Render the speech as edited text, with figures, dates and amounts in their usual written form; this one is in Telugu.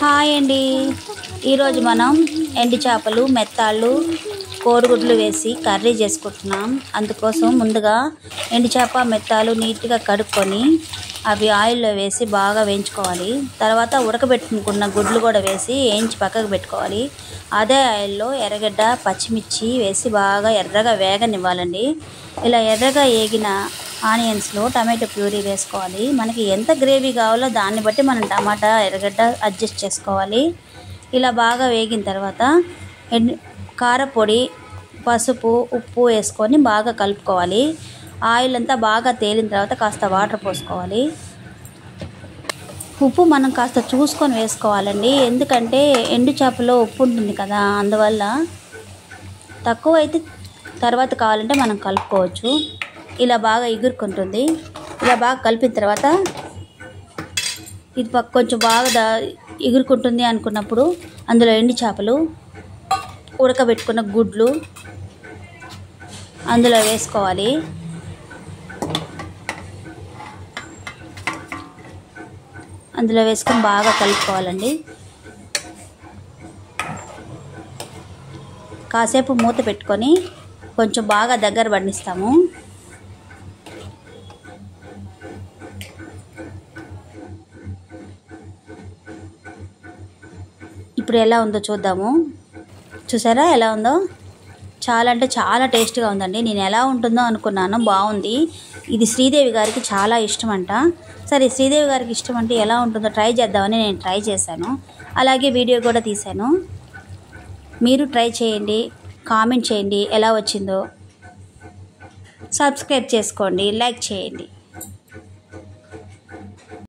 హాయ్ అండి. ఈరోజు మనం ఎండు చేపలు మెత్తాళ్ళు కోడిగుడ్లు వేసి కర్రీ చేసుకుంటున్నాం. అందుకోసం ముందుగా ఎండు చేప మెత్తాలు నీట్గా కడుక్కొని అవి ఆయిల్లో వేసి బాగా వేయించుకోవాలి. తర్వాత ఉడకబెట్టుకున్న గుడ్లు కూడా వేసి వేయించి పక్కకు పెట్టుకోవాలి. అదే ఆయిల్లో ఎర్రగడ్డ పచ్చిమిర్చి వేసి బాగా ఎర్రగా వేగనివ్వాలండి. ఇలా ఎర్రగా వేగిన ఆనియన్స్లో టమాటో ప్యూరీ వేసుకోవాలి. మనకి ఎంత గ్రేవీ కావాలో దాన్ని బట్టి మనం టమాటా ఎర్రగడ్డ అడ్జస్ట్ చేసుకోవాలి. ఇలా బాగా వేగిన తర్వాత కారపొడి పసుపు ఉప్పు వేసుకొని బాగా కలుపుకోవాలి. ఆయిల్ అంతా బాగా తేలిన తర్వాత కాస్త వాటర్ పోసుకోవాలి. ఉప్పు మనం కాస్త చూసుకొని వేసుకోవాలండి, ఎందుకంటే ఎండు చేపలో ఉప్పు ఉంటుంది కదా, అందువల్ల తక్కువ అయితే తర్వాత కావాలంటే మనం కలుపుకోవచ్చు. ఇలా బాగా ఎగురుకుంటుంది. ఇలా బాగా కలిపిన తర్వాత ఇది కొంచెం బాగా ఎగురుకుంటుంది అనుకున్నప్పుడు అందులో ఎండు చేపలు ఉడకబెట్టుకున్న గుడ్లు అందులో వేసుకోవాలి. అందులో వేసుకొని బాగా కలుపుకోవాలండి. కాసేపు మూత పెట్టుకొని కొంచెం బాగా దగ్గర పడిస్తాము. ఇప్పుడు ఎలా ఉందో చూద్దాము. చూసారా ఎలా ఉందో? చాలా అంటే చాలా టేస్ట్గా ఉందండి. నేను ఎలా ఉంటుందో అనుకున్నాను, బాగుంది. ఇది శ్రీదేవి గారికి చాలా ఇష్టం అంట. సరే, శ్రీదేవి గారికి ఇష్టం అంటే ఎలా ఉంటుందో ట్రై చేద్దామని నేను ట్రై చేశాను. అలాగే వీడియో కూడా తీశాను. మీరు ట్రై చేయండి, కామెంట్ చేయండి ఎలా వచ్చిందో. సబ్స్క్రైబ్ చేసుకోండి, లైక్ చేయండి.